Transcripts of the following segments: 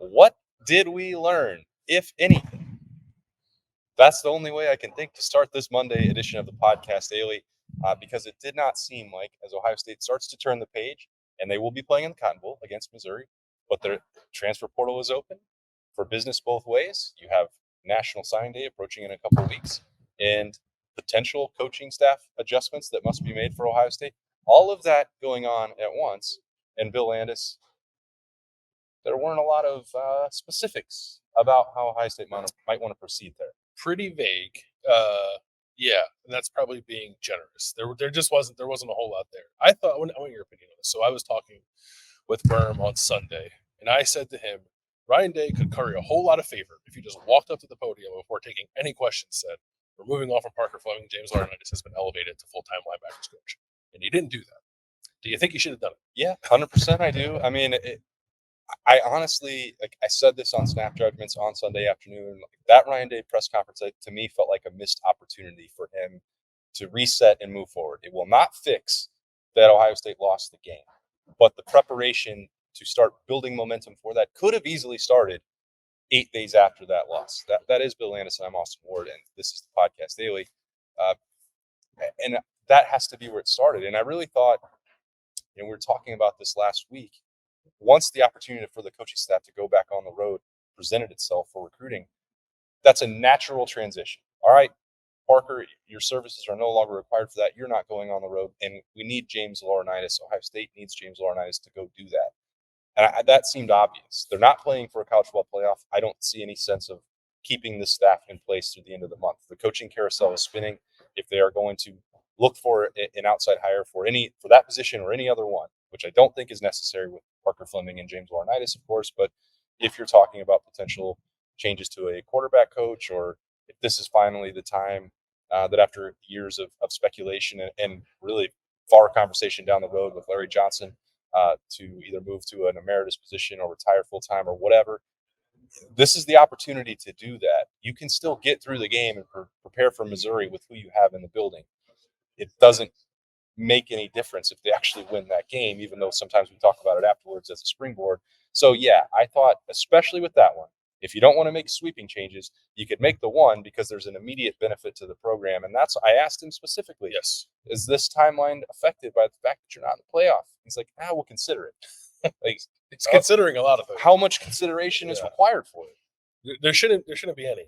What did we learn, if anything? That's the only way I can think to start this Monday edition of the Podcast Daily, because it did not seem like, as Ohio State starts to turn the page, and they will be playing in the Cotton Bowl against Missouri, but their transfer portal is open for business both ways. You have National Signing Day approaching in a couple of weeks, and potential coaching staff adjustments that must be made for Ohio State. All of that going on at once, and Bill Landis, there weren't a lot of specifics about how Ohio State might want to proceed there. Pretty vague. Yeah, and that's probably being generous. There just wasn't a whole lot there. I want your opinion on this. So I was talking with Berm on Sunday, and I said to him, Ryan Day could curry a whole lot of favor if he just walked up to the podium before taking any questions said, we're moving on from Parker Fleming. James Laurinaitis has been elevated to full-time linebackers coach. And he didn't do that. Do you think he should have done it? Yeah, 100% I do. I mean, I honestly, I said this on Snap Judgments on Sunday afternoon, that Ryan Day press conference to me felt like a missed opportunity for him to reset and move forward. It will not fix that Ohio State lost the game, but the preparation to start building momentum for that could have easily started 8 days after that loss. That is Bill Landis, and I'm Austin Ward, and this is the Podcast Daily. And that has to be where it started. And I really thought, we were talking about this last week, once the opportunity for the coaching staff to go back on the road presented itself for recruiting, that's a natural transition. All right, Parker, your services are no longer required for that. You're not going on the road, and we need James Laurinaitis. Ohio State needs James Laurinaitis to go do that. And that seemed obvious. They're not playing for a college football playoff. I don't see any sense of keeping this staff in place through the end of the month. The coaching carousel is spinning. If they are going to look for an outside hire for that position or any other one, which I don't think is necessary with Parker Fleming and James Laurinaitis, of course, but if you're talking about potential changes to a quarterback coach, or if this is finally the time that after years of speculation and really far conversation down the road with Larry Johnson to either move to an emeritus position or retire full-time or whatever, this is the opportunity to do that. You can still get through the game and prepare for Missouri with who you have in the building. It doesn't make any difference if they actually win that game, even though sometimes we talk about it afterwards as a springboard. So, yeah, I thought, especially with that one, if you don't want to make sweeping changes, you could make the one because there's an immediate benefit to the program. And I asked him specifically, yes, is this timeline affected by the fact that you're not in the playoff? He's like, we'll consider it. It's considering a lot of things. How much consideration is required for it? There shouldn't be any.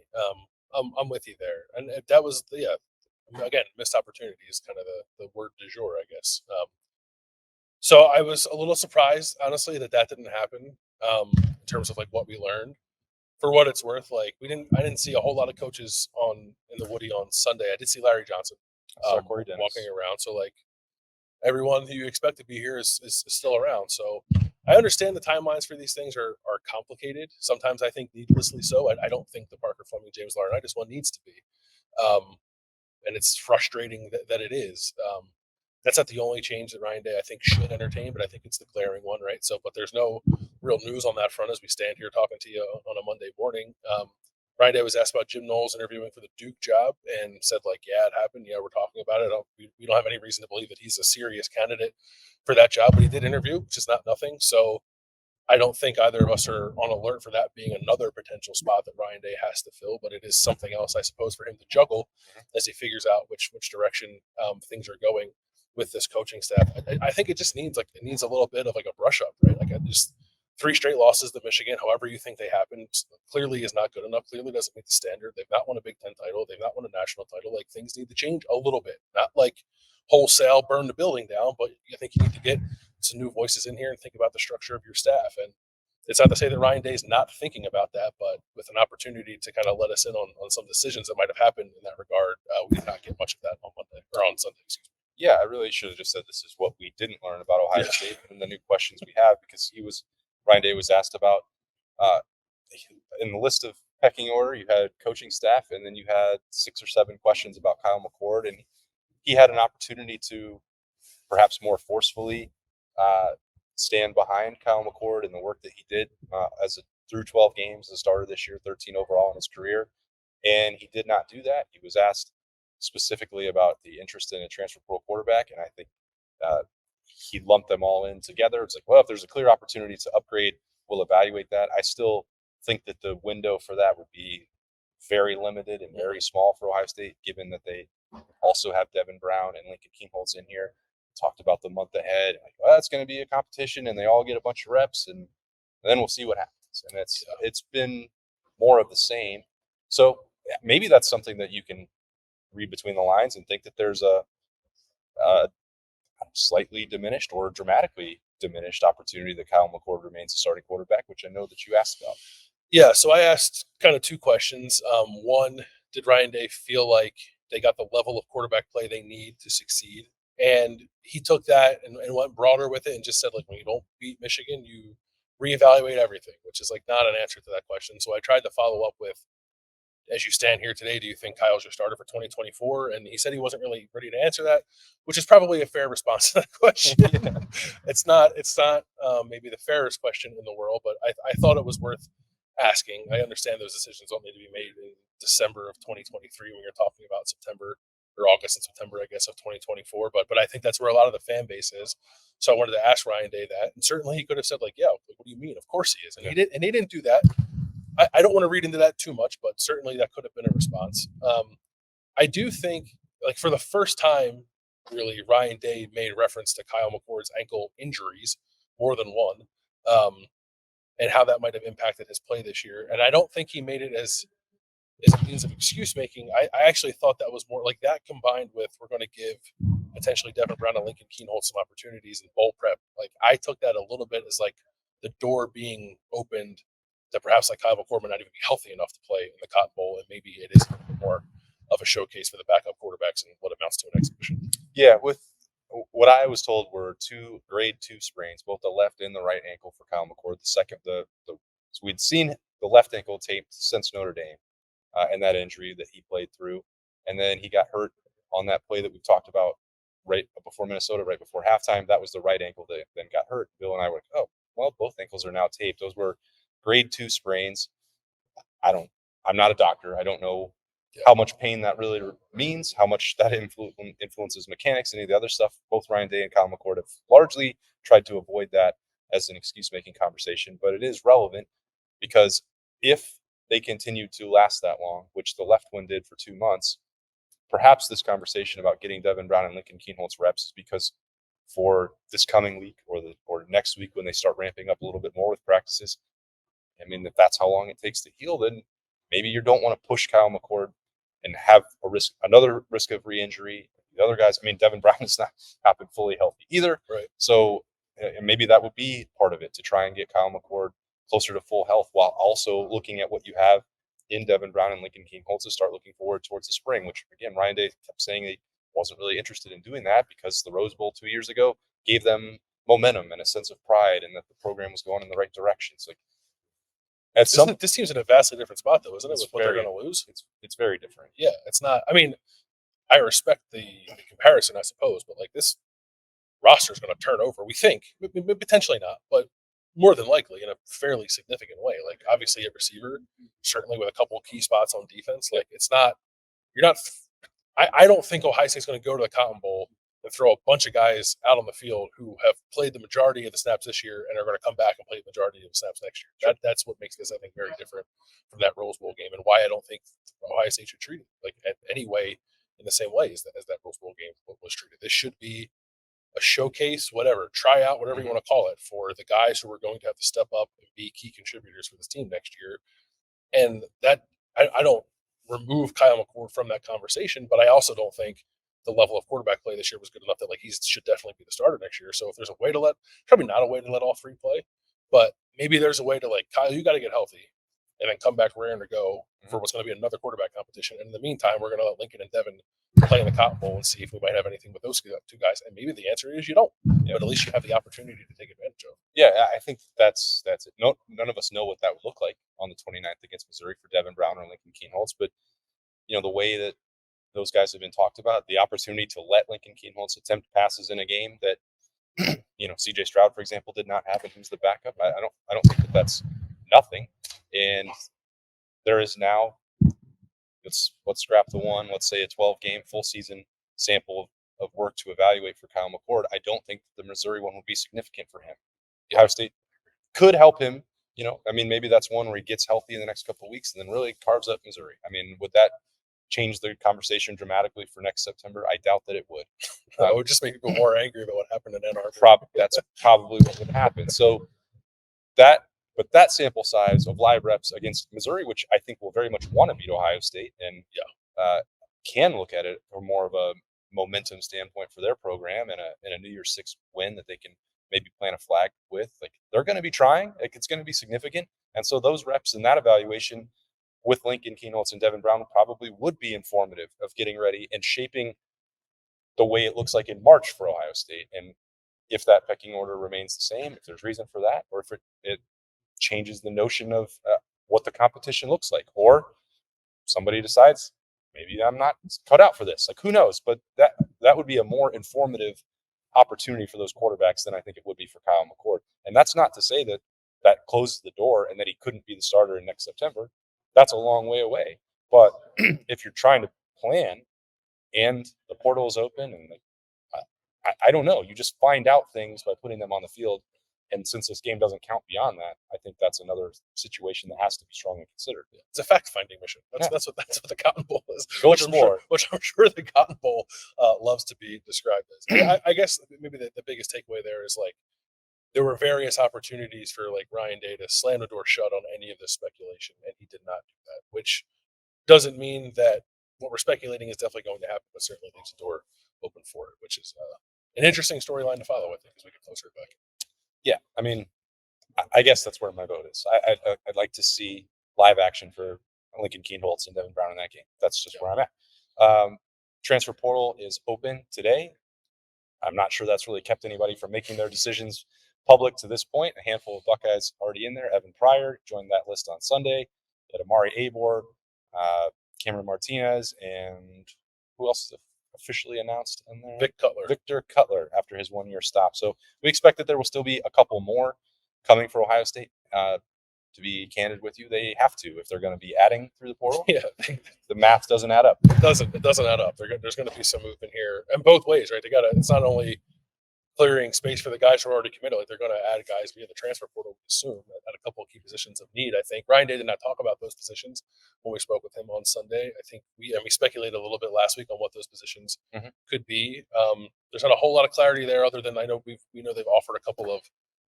I'm with you there. And that was, again, missed opportunity is kind of the word du jour, I guess. So I was a little surprised, honestly, that didn't happen in terms of what we learned. For what it's worth, I didn't see a whole lot of coaches in the Woody on Sunday. I did see Larry Johnson walking around. So everyone who you expect to be here is still around. So I understand the timelines for these things are complicated. Sometimes I think needlessly so. I don't think the Parker Fleming, James Laurinaitis one needs to be. And it's frustrating that it is. That's not the only change that Ryan Day, I think, should entertain, but I think it's the glaring one, right? So, but there's no real news on that front as we stand here talking to you on a Monday morning. Ryan Day was asked about Jim Knowles interviewing for the Duke job and said, yeah, it happened. Yeah, we're talking about it. We don't have any reason to believe that he's a serious candidate for that job, but he did interview, which is not nothing. So I don't think either of us are on alert for that being another potential spot that Ryan Day has to fill, but it is something else, I suppose, for him to juggle as he figures out which direction things are going with this coaching staff. I think it just needs a little bit of a brush up, right? Just 3 straight losses to Michigan, however you think they happened, clearly is not good enough. Clearly doesn't meet the standard. They've not won a Big Ten title. They've not won a national title. Things need to change a little bit. Not wholesale burn the building down, but I think you need to get some new voices in here and think about the structure of your staff. And it's not to say that Ryan Day's not thinking about that, but with an opportunity to kind of let us in on some decisions that might have happened in that regard, we did not get much of that on Monday or on Sunday. Excuse me. Yeah, I really should have just said this is what we didn't learn about Ohio State and the new questions we have, because Ryan Day was asked about in the list of pecking order, you had coaching staff, and then you had 6 or 7 questions about Kyle McCord, and he had an opportunity to perhaps more forcefully stand behind Kyle McCord and the work that he did through 12 games, the starter this year, 13 overall in his career, and he did not do that. He was asked specifically about the interest in a transfer portal quarterback, and I think he lumped them all in together. It's well, if there's a clear opportunity to upgrade will evaluate that. I still think that the window for that would be very limited and very small for Ohio State, given that they also have Devin Brown and Lincoln Kienholz in here. Talked about the month ahead. Like, well, it's going to be a competition, and they all get a bunch of reps, and then we'll see what happens. And it's been more of the same. So maybe that's something that you can read between the lines and think that there's a slightly diminished or dramatically diminished opportunity that Kyle McCord remains a starting quarterback, which I know that you asked about. Yeah, so I asked kind of two questions. One, did Ryan Day feel like they got the level of quarterback play they need to succeed? And he took that and went broader with it and just said, like, when you don't beat Michigan, you reevaluate everything, which is like not an answer to that question. So I tried to follow up with, as you stand here today, do you think Kyle's your starter for 2024? And he said he wasn't really ready to answer that, which is probably a fair response to that question. Yeah. It's not maybe the fairest question in the world, but I thought it was worth asking. I understand those decisions don't need to be made in December of 2023 when you're talking about September or August and September, I guess, of 2024. But I think that's where a lot of the fan base is. So I wanted to ask Ryan Day that, and certainly he could have said, like, yeah, what do you mean? Of course he is, and he didn't do that. I don't want to read into that too much, but certainly that could have been a response. I do think, like, for the first time, really, Ryan Day made reference to Kyle McCord's ankle injuries, more than one, and how that might have impacted his play this year. And I don't think he made it as a means of excuse making. I actually thought that was more like that, combined with, we're going to give potentially Devin Brown and Lincoln Kienholz some opportunities in bowl prep. Like, I took that a little bit as like the door being opened that perhaps like Kyle McCord might not even be healthy enough to play in the Cotton Bowl, and maybe it is a little bit more of a showcase for the backup quarterbacks and what amounts to an exhibition. Yeah, with what I was told were two grade 2 sprains, both the left and the right ankle for Kyle McCord. The second, so we'd seen the left ankle taped since Notre Dame, and that injury that he played through, and then he got hurt on that play that we've talked about right before Minnesota, right before halftime. That was the right ankle that then got hurt. Bill and I were like, oh, well, both ankles are now taped. Those were grade 2 sprains. I'm not a doctor. I don't know how much pain that really means, how much that influences mechanics, any of the other stuff. Both Ryan Day and Kyle McCord have largely tried to avoid that as an excuse-making conversation, but it is relevant because if they continue to last that long, which the left one did for 2 months, perhaps this conversation about getting Devin Brown and Lincoln Kienholz reps is because for this coming week or next week when they start ramping up a little bit more with practices, I mean, if that's how long it takes to heal, then maybe you don't want to push Kyle McCord and have another risk of re-injury. The other guys, I mean, Devin Brown has not been fully healthy either. Right. So maybe that would be part of it, to try and get Kyle McCord closer to full health while also looking at what you have in Devin Brown and Lincoln Kienholz to start looking forward towards the spring, which, again, Ryan Day kept saying he wasn't really interested in doing that because the Rose Bowl 2 years ago gave them momentum and a sense of pride and that the program was going in the right direction. So, this team's in a vastly different spot, though, isn't it, with what they're going to lose? It's very different. Yeah, it's not. I mean, I respect the comparison, I suppose, but like, this roster is going to turn over, we think. Potentially not, but more than likely in a fairly significant way. Like, obviously at receiver, certainly with a couple of key spots on defense. Like, it's not, you're not, I don't think Ohio State's going to go to the Cotton Bowl and throw a bunch of guys out on the field who have played the majority of the snaps this year and are going to come back and play the majority of the snaps next year. That's what makes this, I think, very different from that Rose Bowl game, and why I don't think Ohio State should treat it like any way in the same way as that Rose Bowl game was treated. This should be a showcase, whatever, try out, whatever you want to call it, for the guys who are going to have to step up and be key contributors for this team next year. And that, I don't remove Kyle McCord from that conversation, but I also don't think the level of quarterback play this year was good enough that, like, he should definitely be the starter next year. So if there's a way to probably not a way to let all three play, but maybe there's a way to, like, Kyle, you got to get healthy and then come back raring to go for what's going to be another quarterback competition. And in the meantime, we're going to let Lincoln and Devin play in the Cotton Bowl and see if we might have anything with those two guys. And maybe the answer is you don't, but at least you have the opportunity to take advantage of. Yeah, I think that's it. None of us know what that would look like on the 29th against Missouri for Devin Brown or Lincoln Kienholz, but the way that those guys have been talked about, the opportunity to let Lincoln Kienholz attempt passes in a game that CJ Stroud, for example, did not have, and he was the backup. I don't think that's nothing. And there is now, let's scrap the one, let's say a 12-game full season sample of work to evaluate for Kyle McCord. I don't think the Missouri one would be significant for him. Ohio State could help him I mean, maybe that's one where he gets healthy in the next couple of weeks and then really carves up Missouri. I mean, would that change the conversation dramatically for next September? I doubt that it would. It would just make people more angry about what happened in Ann Arbor. That's probably what would happen. So that sample size of live reps against Missouri, which I think will very much want to beat Ohio State, and can look at it from more of a momentum standpoint for their program and a New Year's Six win that they can maybe plant a flag with. Like, they're going to be trying. Like, it's going to be significant, and so those reps and that evaluation with Lincoln Kienholz and Devin Brown probably would be informative of getting ready and shaping the way it looks like in March for Ohio State. And if that pecking order remains the same, if there's reason for that, or if it changes the notion of what the competition looks like, or somebody decides maybe I'm not cut out for this. Like, who knows? But that would be a more informative opportunity for those quarterbacks than I think it would be for Kyle McCord. And that's not to say that that closes the door and that he couldn't be the starter in next September. That's a long way away. But if you're trying to plan and the portal is open, and I don't know, you just find out things by putting them on the field. And since this game doesn't count beyond that, I think that's another situation that has to be strongly considered. It's a fact-finding mission. That's what the Cotton Bowl is. Go explore. Which I'm sure the Cotton Bowl loves to be described as. I guess maybe the biggest takeaway there is, like, there were various opportunities for, like, Ryan Day to slam the door shut on any of this speculation, and he did not do that. Which doesn't mean that what we're speculating is definitely going to happen, but certainly leaves the door open for it, which is an interesting storyline to follow, I think, as we get closer back. Yeah, I mean, I guess that's where my vote is. I'd like to see live action for Lincoln Kienholz and Devin Brown in that game. That's just where I'm at. Transfer portal is open today. I'm not sure that's really kept anybody from making their decisions public to this point. A handful of Buckeyes already in there. Evan Pryor joined that list on Sunday. You had Amari Abor, Cameron Martinez, and who else is officially announced in there? Victor Cutler after his 1 year stop. So we expect that there will still be a couple more coming for Ohio State. To be candid with you, they have to if they're going to be adding through the portal. Yeah, the math doesn't add up. It doesn't add up. There's going to be some movement here, and both ways, right? It's not only clearing space for the guys who are already committed. Like, they're going to add guys via the transfer portal, we assume, at a couple of key positions of need. I think Ryan Day did not talk about those positions when we spoke with him on Sunday. I think we speculated a little bit last week on what those positions could be. There's not a whole lot of clarity there, other than we know they've offered a couple of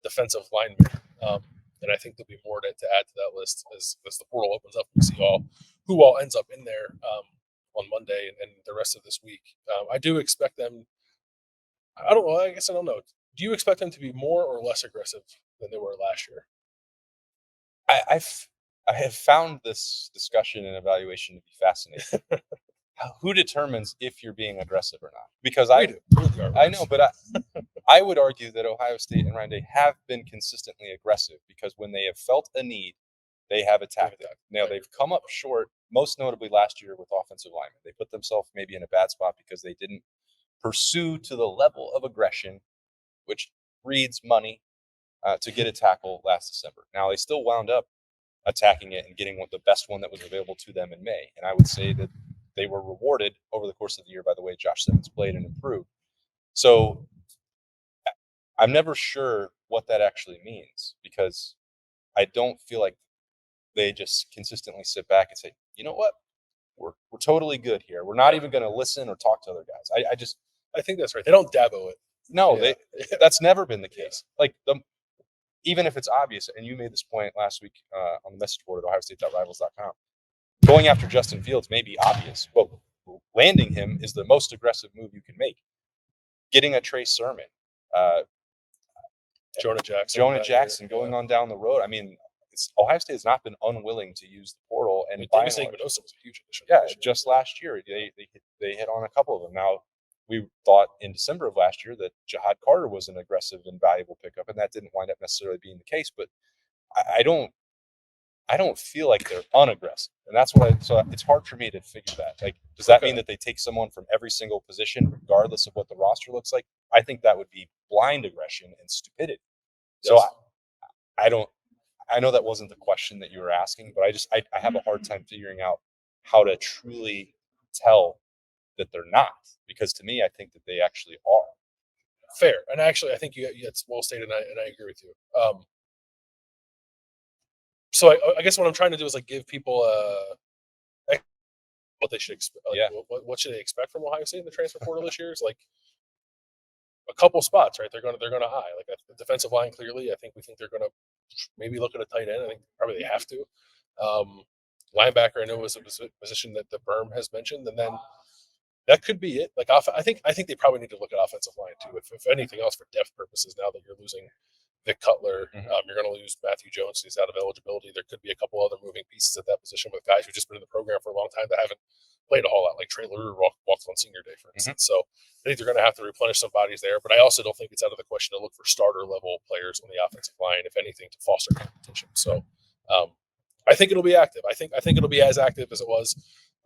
defensive linemen, and I think there'll be more to add to that list as the portal opens up. We see who all ends up in there on Monday and the rest of this week. I do expect them. I don't know. I guess I don't know. Do you expect them to be more or less aggressive than they were last year? I have found this discussion and evaluation to be fascinating. Who determines if you're being aggressive or not? Because I know, but I would argue that Ohio State and Ryan Day have been consistently aggressive, because when they have felt a need, they have attacked it. Now, they've come up short, most notably last year with offensive linemen. They put themselves maybe in a bad spot because they didn't pursue to the level of aggression, which breeds money, to get a tackle last December. Now, they still wound up attacking it and getting the best one that was available to them in May. And I would say that they were rewarded over the course of the year by the way Josh Simmons played and improved. So I'm never sure what that actually means, because I don't feel like they just consistently sit back and say, you know what, we're totally good here. We're not even going to listen or talk to other guys. I think that's right. They don't Dabo it. No, that's never been the case. Like, even if it's obvious, and you made this point last week on the message board at ohiostate.rivals.com, going after Justin Fields may be obvious, but landing him is the most aggressive move you can make. Getting a Trey Sermon, Jonah Jackson going on down the road. I mean, Ohio State has not been unwilling to use the portal, and Davis Igbenogson was a huge addition. Yeah, just last year they hit on a couple of them. Now, we thought in December of last year that Jahad Carter was an aggressive and valuable pickup, and that didn't wind up necessarily being the case. But I don't feel like they're unaggressive, and that's what so it's hard for me to figure that. Like, does that mean that they take someone from every single position, regardless of what the roster looks like? I think that would be blind aggression and stupidity. Yes. So I know that wasn't the question that you were asking, but I have a hard time figuring out how to truly tell that they're not, because to me, I think that they actually are. Fair. And actually, I think it's well stated, and I agree with you. So I guess what I'm trying to do is like give people what they should expect. Like, Yeah. what should they expect from Ohio State in the transfer portal this year? Is like a couple spots, right? They're gonna eye like a defensive line. Clearly, we think they're gonna maybe look at a tight end. I think probably they have to. Um, Linebacker, I know, was a position that the Berm has mentioned, and then that could be it. Like I think they probably need to look at offensive line too, if anything else for depth purposes. Now that you're losing Vic Cutler, you're going to lose Matthew Jones. He's out of eligibility. There could be a couple other moving pieces at that position with guys who've just been in the program for a long time that haven't played a whole lot, like Trey Lure walked on senior day, for instance. So I think they're going to have to replenish some bodies there. But I also don't think it's out of the question to look for starter level players on the offensive line, if anything, to foster competition. So I think it'll be active. I think it'll be as active as it was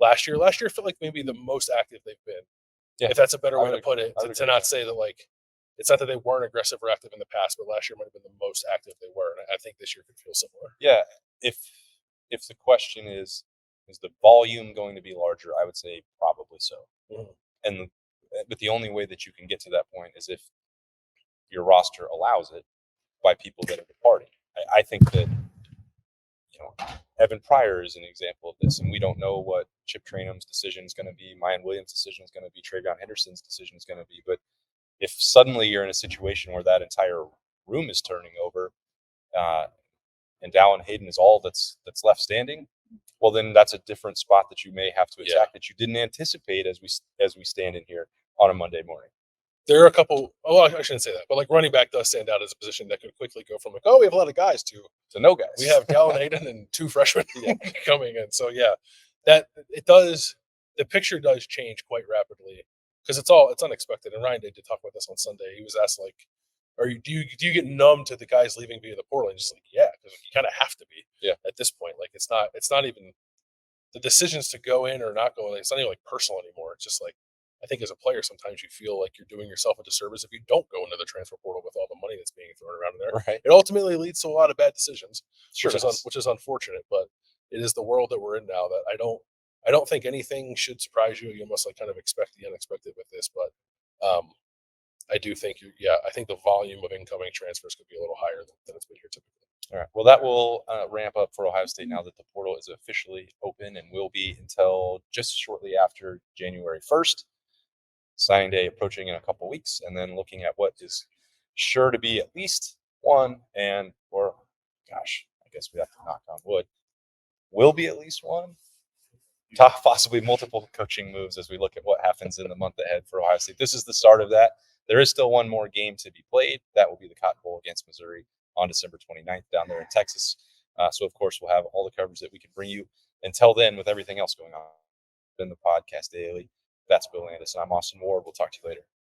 last year. Last year felt like maybe the most active they've been. Yeah, if that's a better way to put it, to not say that like it's not that they weren't aggressive or active in the past, but last year might have been the most active they were, and I think this year could feel similar. Yeah, if the question is the volume going to be larger, I would say probably so. And but the only way that you can get to that point is if your roster allows it by people that are departing. I think that Evan Pryor is an example of this, and we don't know what Chip Trayanum's decision is going to be, Mayan Williams' decision is going to be, Travion Henderson's decision is going to be. But if suddenly you're in a situation where that entire room is turning over, and Dallin Hayden is all that's left standing, well, then that's a different spot that you may have to attack that you didn't anticipate as we stand in here on a Monday morning. There are a couple. Oh, I shouldn't say that, but like running back does stand out as a position that could quickly go from like, oh, we have a lot of guys to no guys. We have Dallin Hayden and 2 freshmen coming in. So yeah, that it does. The picture does change quite rapidly because it's unexpected. And Ryan did talk about this on Sunday. He was asked like, do you get numb to the guys leaving via the portal? And just like, yeah, because you kind of have to be at this point. Like it's not even the decisions to go in or not go in. It's not even like personal anymore. It's just like, I think as a player, sometimes you feel like you're doing yourself a disservice if you don't go into the transfer portal with all the money that's being thrown around in there. Right. It ultimately leads to a lot of bad decisions, Sure which is unfortunate. But it is the world that we're in now. That I don't think anything should surprise you. You must like kind of expect the unexpected with this. But I do think I think the volume of incoming transfers could be a little higher than it's been here typically. All right. Well, that will ramp up for Ohio State now that the portal is officially open and will be until just shortly after January 1st. Signing day approaching in a couple of weeks, and then looking at what is sure to be at least one, I guess we have to knock on wood, will be at least one, possibly multiple coaching moves as we look at what happens in the month ahead for Ohio State. This is the start of that. There is still one more game to be played. That will be the Cotton Bowl against Missouri on December 29th down there in Texas. So, of course, we'll have all the coverage that we can bring you until then with everything else going on in the podcast daily. That's Bill Landis, and I'm Austin Ward. We'll talk to you later.